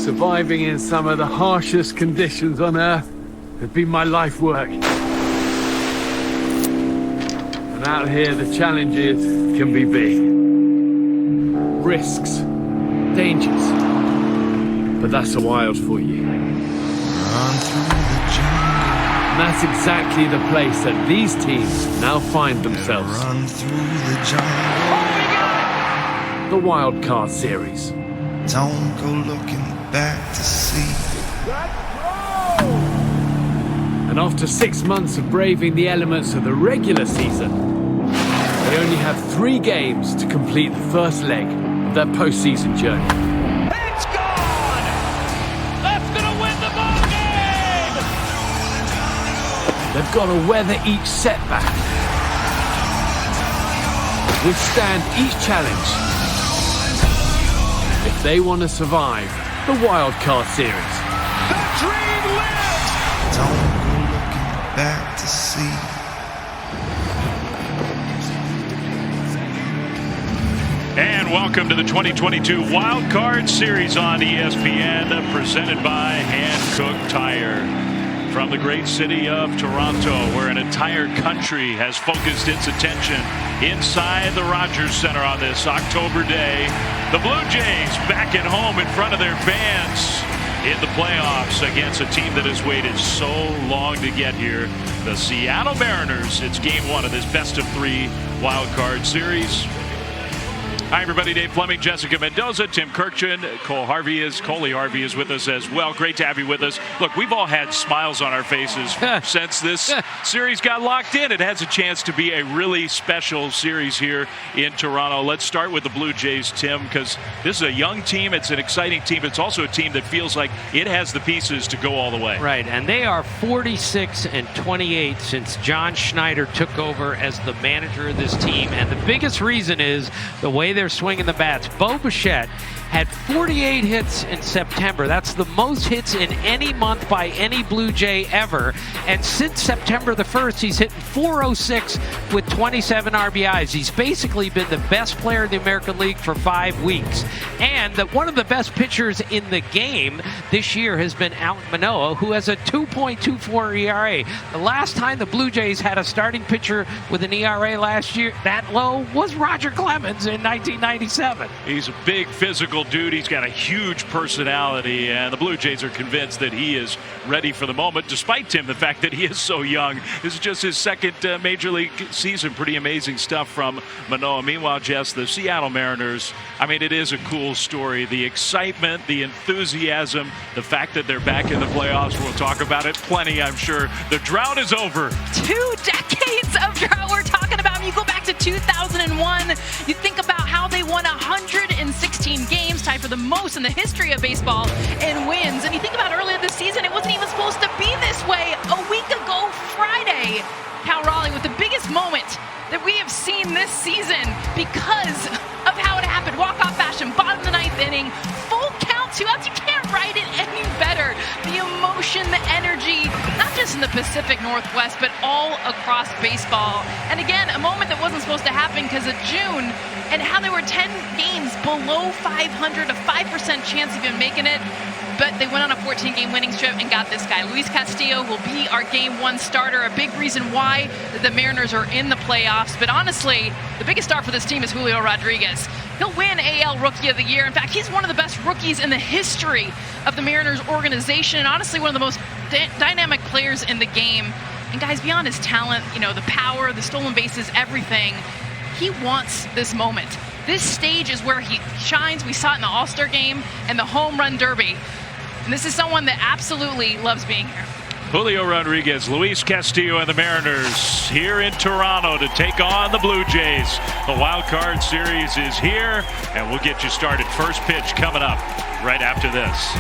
Surviving in some of the harshest conditions on Earth has been my life work. And out here, the challenges can be big. Risks, dangers. But that's the wild for you. Run through the jungle. And that's exactly the place that these teams now find themselves. Run through the jungle. The Wild Card Series. Don't go looking back to see. And after 6 months of braving the elements of the regular season, they only have 3 games to complete the first leg of their postseason journey. It's gone! That's gonna win the ball game! They've got to weather each setback, withstand each challenge, if they want to survive the Wild Card Series. The dream lives! Don't go looking back to see. And welcome to the 2022 Wild Card Series on ESPN, presented by Hankook Tire. From the great city of Toronto, where an entire country has focused its attention inside the Rogers Center on this October day, the Blue Jays back at home in front of their fans in the playoffs against a team that has waited so long to get here, the Seattle Mariners. It's game 1 of this best-of-3 Wild Card Series. Hi, everybody. Dave Fleming, Jessica Mendoza, Tim Kirkchin, Coley Harvey is with us as well. Great to have you with us. Look, we've all had smiles on our faces since this series got locked in. It has a chance to be a really special series here in Toronto. Let's start with the Blue Jays, Tim, because this is a young team. It's an exciting team. It's also a team that feels like it has the pieces to go all the way. Right, and they are 46-28 since John Schneider took over as the manager of this team. And the biggest reason is the way they're swinging the bats. Bo Bichette had 48 hits in September. That's the most hits in any month by any Blue Jay ever. And since September the 1st, he's hitting .406 with 27 RBIs. He's basically been the best player in the American League for 5 weeks. And one of the best pitchers in the game this year has been Alek Manoah, who has a 2.24 ERA. The last time the Blue Jays had a starting pitcher with an ERA last year that low was Roger Clemens in 1997. He's a big physical dude. He's got a huge personality, and the Blue Jays are convinced that he is ready for the moment, despite, Tim, the fact that he is so young. This is just his second major league season. Pretty amazing stuff from Manoah. Meanwhile, Jess, the Seattle Mariners, I mean, it is a cool story. The excitement, the enthusiasm, the fact that they're back in the playoffs, we'll talk about it plenty, I'm sure. The drought is over. 2 decades of drought we're talking about. You go back to 2001, you think about how they won 116 games, tied for the most in the history of baseball in wins. And you think about earlier this season, it wasn't even supposed to be this way. A week ago Friday, Cal Raleigh with the biggest moment that we have seen this season because of how it happened. Walk-off fashion, bottom of the 9th inning, full count, 2 outs. You can't write it any better. The emotion, the energy, not just in the Pacific Northwest, but all across baseball. And again, a moment that wasn't supposed to happen because of June and how they were 10 games below 500, a 5% chance of even making it. But they went on a 14-game winning streak and got this guy. Luis Castillo will be our Game 1 starter, a big reason why the Mariners are in the playoffs. But honestly, the biggest star for this team is Julio Rodriguez. He'll win AL Rookie of the Year. In fact, he's one of the best rookies in the history of the Mariners organization, and honestly one of the most dynamic players in the game. And guys, beyond his talent, you know, the power, the stolen bases, everything, he wants this moment. This stage is where he shines. We saw it in the All-Star game and the Home Run Derby. And this is someone that absolutely loves being here. Julio Rodriguez, Luis Castillo, and the Mariners here in Toronto to take on the Blue Jays. The Wild Card Series is here, and we'll get you started. First pitch coming up right after this.